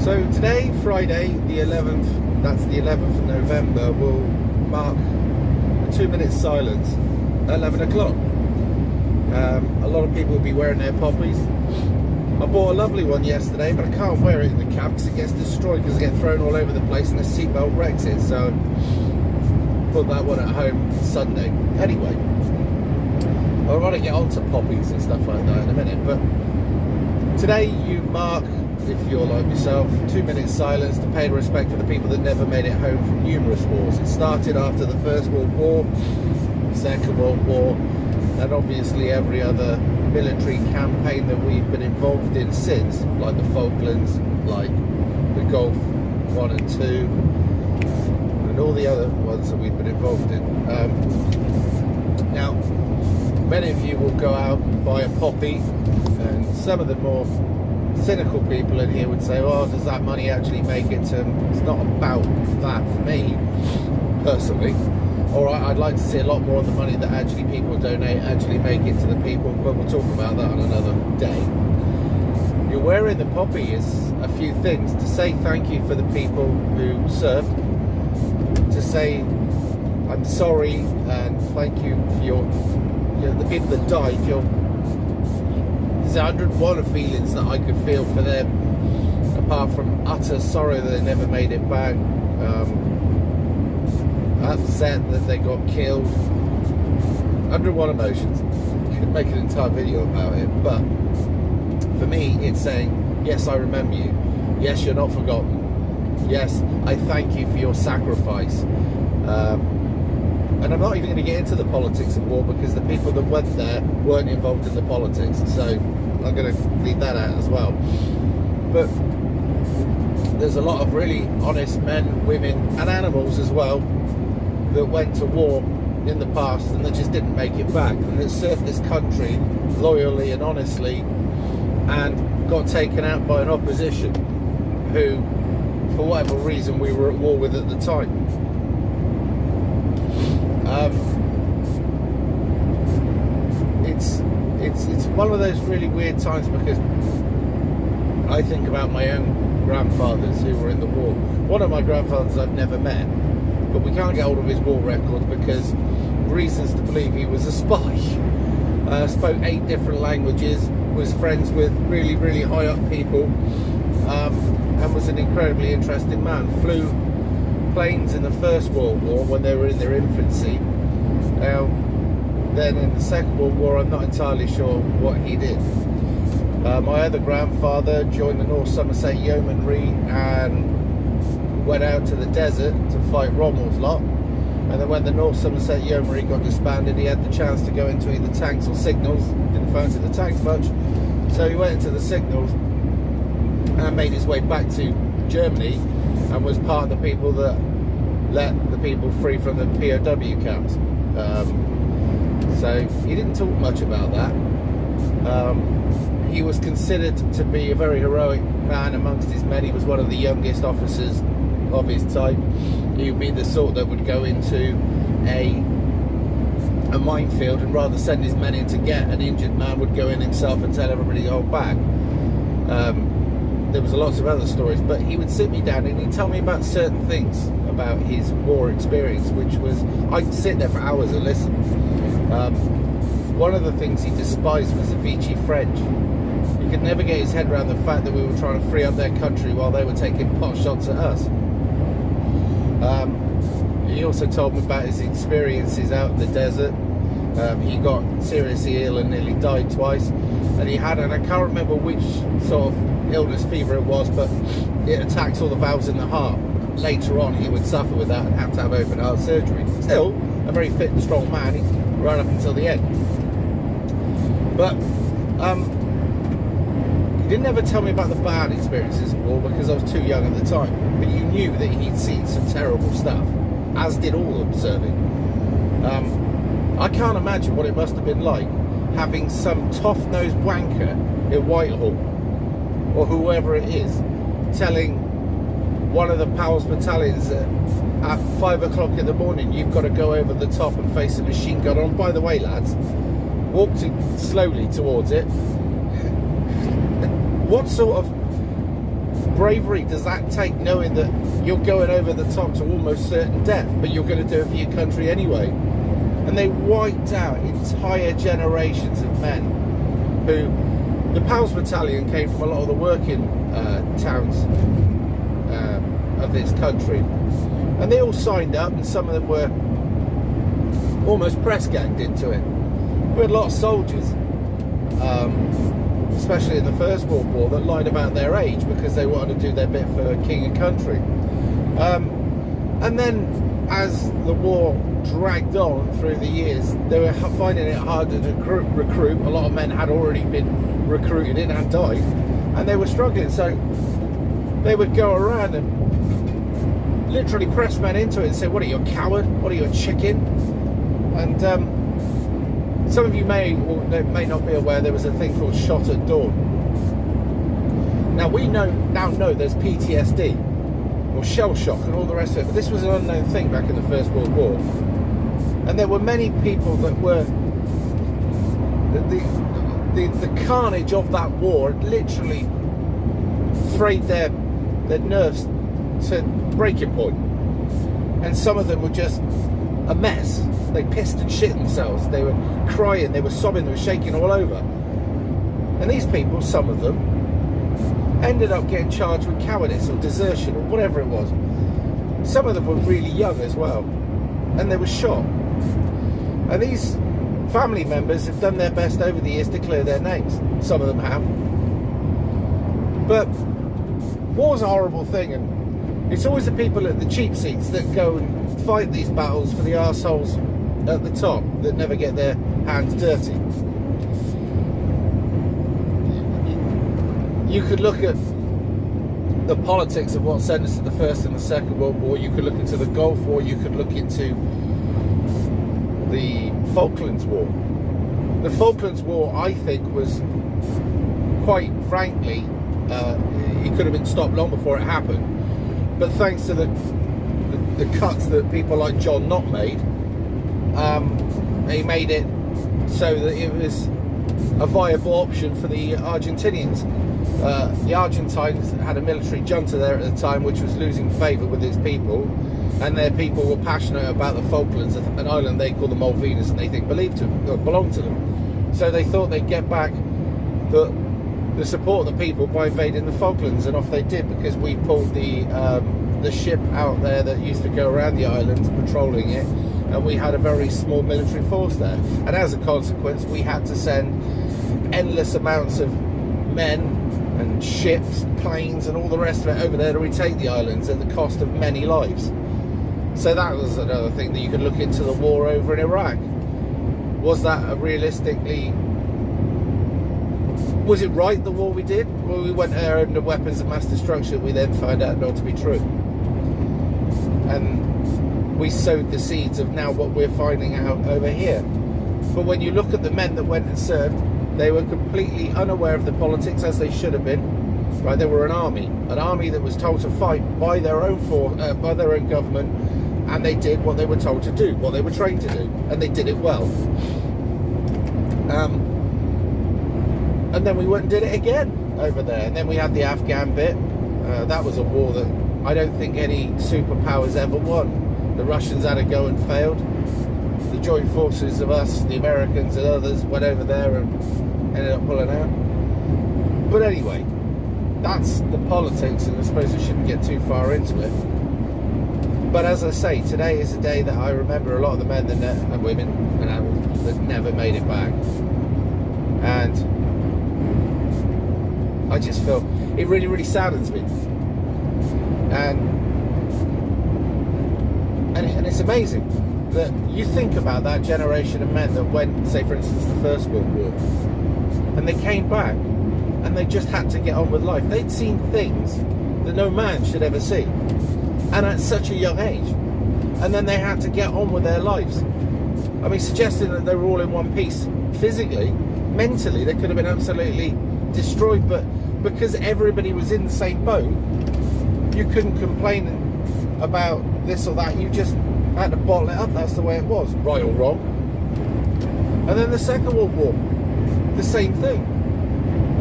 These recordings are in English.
So today, Friday, the 11th, that's the 11th of November, will mark a 2-minute silence at 11 o'clock. A lot of people will be wearing their poppies. I bought a lovely one yesterday, but I can't wear it in the cab because it gets destroyed because it gets thrown all over the place and the seatbelt wrecks it. So put that one at home Sunday. Anyway, I want to get on to poppies and stuff like that in a minute, but today you mark, if you're like myself, 2 minutes silence to pay respect for the people that never made it home from numerous wars. It started after the First World War, Second World War, and obviously every other military campaign that we've been involved in since, like the Falklands, like the Gulf 1 and 2, and all the other ones that we've been involved in. Now, many of you will go out and buy a poppy, and some of the more cynical people in here would say, well, does that money actually make it to... It's not about that for me, personally. Or I'd like to see a lot more of the money that actually people donate actually make it to the people, but we'll talk about that on another day. You're wearing the poppy is a few things. To say thank you for the people who served, to say I'm sorry and thank you for the people that died. There's 101 of feelings that I could feel for them, apart from utter sorrow that they never made it back, upset that they got killed. 101 emotions. Could make an entire video about it, but for me it's saying, yes, I remember you, yes, you're not forgotten, yes, I thank you for your sacrifice. And I'm not even going to get into the politics of war because the people that went there weren't involved in the politics, so I'm going to leave that out as well. But there's a lot of really honest men, women and animals as well that went to war in the past and that just didn't make it back, and that served this country loyally and honestly and got taken out by an opposition who, for whatever reason, we were at war with at the time. It's one of those really weird times because I think about my own grandfathers who were in the war. One of my grandfathers I've never met, but we can't get hold of his war records because reasons to believe he was a spy. Spoke 8 different languages, was friends with really, really high up people, and was an incredibly interesting man. Flew planes in the First World War when they were in their infancy. Then in the Second World War, I'm not entirely sure what he did. My other grandfather joined the North Somerset Yeomanry and went out to the desert to fight Rommel's lot. And then when the North Somerset Yeomanry got disbanded, he had the chance to go into either tanks or signals. Didn't fancy the tanks much, so he went into the signals and made his way back to Germany and was part of the people that let the people free from the POW camps. So he didn't talk much about that. He was considered to be a very heroic man amongst his men. He was one of the youngest officers of his type. He would be the sort that would go into a minefield and rather send his men in to get an injured man, would go in himself and tell everybody to hold back. There was lots of other stories, but he would sit me down and he'd tell me about certain things about his war experience, which was, I'd sit there for hours and listen. One of the things he despised was the Vichy French. He could never get his head around the fact that we were trying to free up their country while they were taking pot shots at us. He also told me about his experiences out in the desert. He got seriously ill and nearly died twice, and he had, and I can't remember which sort of illness, fever it was, but it attacks all the valves in the heart. Later on he would suffer with that and have to have open heart surgery. Still a very fit and strong man right up until the end. But he didn't ever tell me about the bad experiences of war because I was too young at the time, but you knew that he'd seen some terrible stuff, as did all observing. I can't imagine what it must have been like having some tough-nosed wanker in Whitehall, or whoever it is, telling one of the Powell's battalions that at 5 o'clock in the morning you've got to go over the top and face a machine gun on. By the way, lads, walked slowly towards it. What sort of bravery does that take, knowing that you're going over the top to almost certain death, but you're going to do it for your country anyway? And they wiped out entire generations of men who, the PALS battalion came from a lot of the working towns of this country, and they all signed up, and some of them were almost press ganged into it. We had a lot of soldiers, especially in the First World War, that lied about their age because they wanted to do their bit for king and country. And then as the war dragged on through the years, they were finding it harder to recruit. A lot of men had already been recruited in and died, and they were struggling, so they would go around and literally press men into it and say, what are you, a coward? What are you, a chicken? And some of you may not be aware there was a thing called shot at dawn. Now we now know there's PTSD or shell shock and all the rest of it, but this was an unknown thing back in the First World War, and there were many people that were the carnage of that war had literally frayed their nerves to breaking point, and some of them were just a mess. They pissed and shit themselves, they were crying, they were sobbing, they were shaking all over. And these people, some of them, ended up getting charged with cowardice or desertion or whatever it was. Some of them were really young as well, and they were shot. And these family members have done their best over the years to clear their names. Some of them have. But war's a horrible thing, and it's always the people at the cheap seats that go and fight these battles for the arseholes at the top that never get their hands dirty. You could look at the politics of what sent us to the First and the Second World War. You could look into the Gulf War. You could look into the Falklands War. The Falklands War, I think, was, quite frankly, it could have been stopped long before it happened. But thanks to the cuts that people like John Knott made, he made it so that it was a viable option for the Argentinians. The Argentines had a military junta there at the time which was losing favour with its people, and their people were passionate about the Falklands, an island they call the Malvinas, and they think belonged to them. So they thought they'd get back the support of the people by invading the Falklands, and off they did, because we pulled the ship out there that used to go around the islands patrolling it, and we had a very small military force there, and as a consequence we had to send endless amounts of men and ships, planes and all the rest of it over there to retake the islands at the cost of many lives. So that was another thing that you could look into the war over in Iraq. Was that was it right, the war we did? Well, we went there under weapons of mass destruction, we then found out not to be true. And we sowed the seeds of now what we're finding out over here. But when you look at the men that went and served, they were completely unaware of the politics, as they should have been. Right? They were an army that was told to fight by their own by their own government, and they did what they were told to do, what they were trained to do, and they did it well. And then we went and did it again over there, and then we had the Afghan bit. That was a war that I don't think any superpowers ever won. The Russians had a go and failed. The joint forces of us, the Americans and others, went over there and ended up pulling out. But anyway, that's the politics, and I suppose I shouldn't get too far into it. But as I say, today is a day that I remember a lot of the men and women and animals that never made it back. And I just feel it really, really saddens me. And it's amazing that you think about that generation of men that went, say for instance, the First World War, and they came back and they just had to get on with life. They'd seen things that no man should ever see, and at such a young age, and then they had to get on with their lives. I mean, suggesting that they were all in one piece physically, mentally they could have been absolutely destroyed, but because everybody was in the same boat, you couldn't complain about this or that. You just had to bottle it up. That's the way it was, right or wrong. And then the Second World War, the same thing.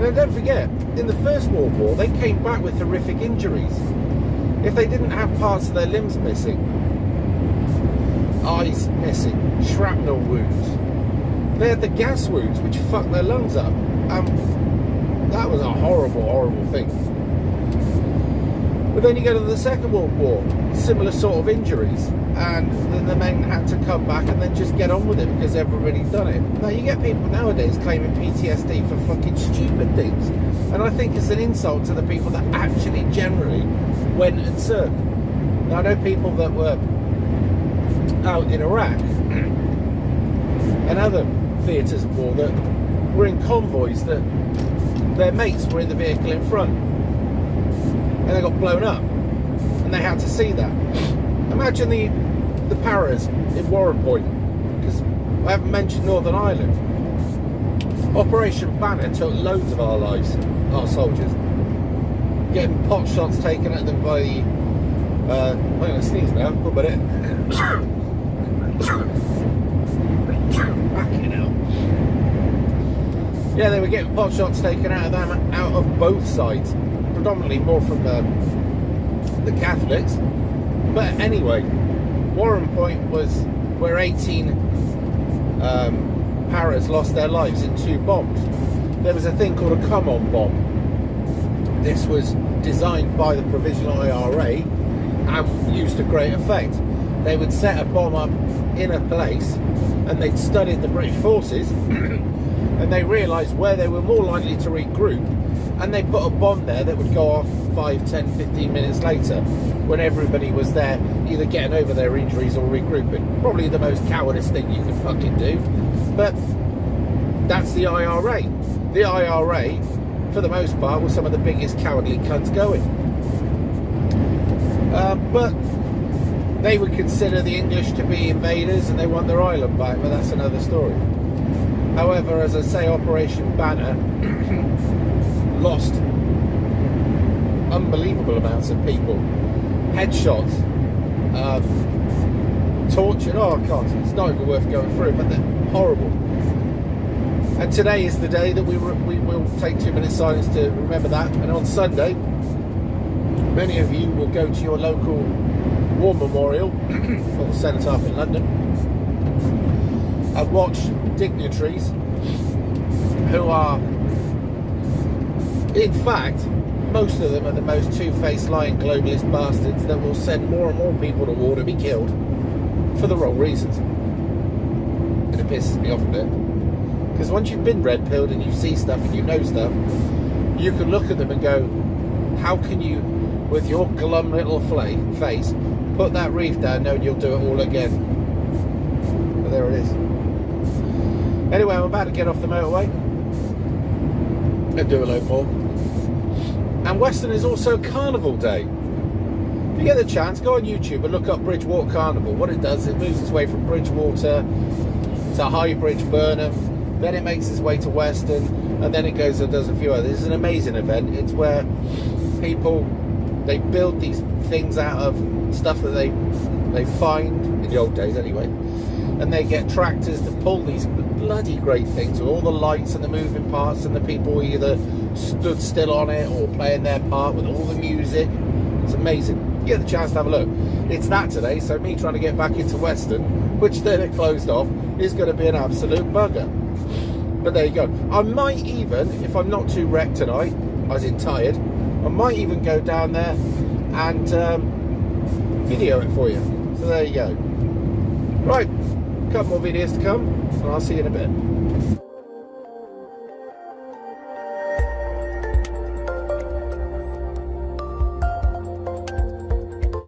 And then don't forget, in the First World War, they came back with horrific injuries. If they didn't have parts of their limbs missing, eyes missing, shrapnel wounds, they had the gas wounds which fucked their lungs up. That was a horrible, horrible thing. But then you go to the Second World War, similar sort of injuries, and then the men had to come back and then just get on with it because everybody's done it. Now you get people nowadays claiming PTSD for fucking stupid things, and I think it's an insult to the people that actually generally went and served. Now I know people that were out in Iraq and other theatres of war that were in convoys that their mates were in the vehicle in front and they got blown up and they had to see that. Imagine the paras in Warrenpoint, because I haven't mentioned Northern Ireland. Operation Banner took loads of our lives, our soldiers, getting pot shots taken at them by the I'm going to sneeze now, what about it? Fucking hell. Yeah, they were getting pot shots taken out of them, out of both sides, predominantly more from the Catholics. But anyway, Warrenpoint was where 18 paras lost their lives in 2 bombs. There was a thing called a come-on bomb. This was designed by the Provisional IRA and used to great effect. They would set a bomb up in a place, and they'd studied the British forces and they realised where they were more likely to regroup, and they put a bomb there that would go off 5, 10, 15 minutes later when everybody was there either getting over their injuries or regrouping. Probably the most cowardice thing you could fucking do, but that's the IRA. The IRA, for the most part, was some of the biggest cowardly cunts going. But they would consider the English to be invaders and they want their island back, but that's another story. However, as I say, Operation Banner lost unbelievable amounts of people. Headshots, tortured. Oh, I can't. It's not even worth going through, but they're horrible. And today is the day that we will take 2 minutes silence to remember that. And on Sunday, many of you will go to your local war memorial or the Cenotaph in London and watch dignitaries who are, in fact, most of them are the most two-faced, lying globalist bastards that will send more and more people to war to be killed for the wrong reasons. And it pisses me off a bit, because once you've been red-pilled and you see stuff and you know stuff, you can look at them and go, how can you, with your glum little face, put that reef down knowing you'll do it all again? But there it is. Anyway, I'm about to get off the motorway and do a load more. And Weston is also Carnival Day. If you get the chance, go on YouTube and look up Bridgewater Carnival. What it does, it moves its way from Bridgewater to Highbridge, Burnham, then it makes its way to Weston, and then it goes and does a few others. It's an amazing event. It's where people, they build these things out of stuff that they find, in the old days anyway, and they get tractors to pull these bloody great things with all the lights and the moving parts, and the people either stood still on it or playing their part with all the music. It's amazing. You get the chance to have a look. It's that today, so me trying to get back into Weston, which then it closed off, is going to be an absolute bugger. But there you go. I might even, if I'm not too wrecked tonight, as in tired, I might even go down there and video it for you. So there you go. Right, a couple more videos to come, and I'll see you in a bit.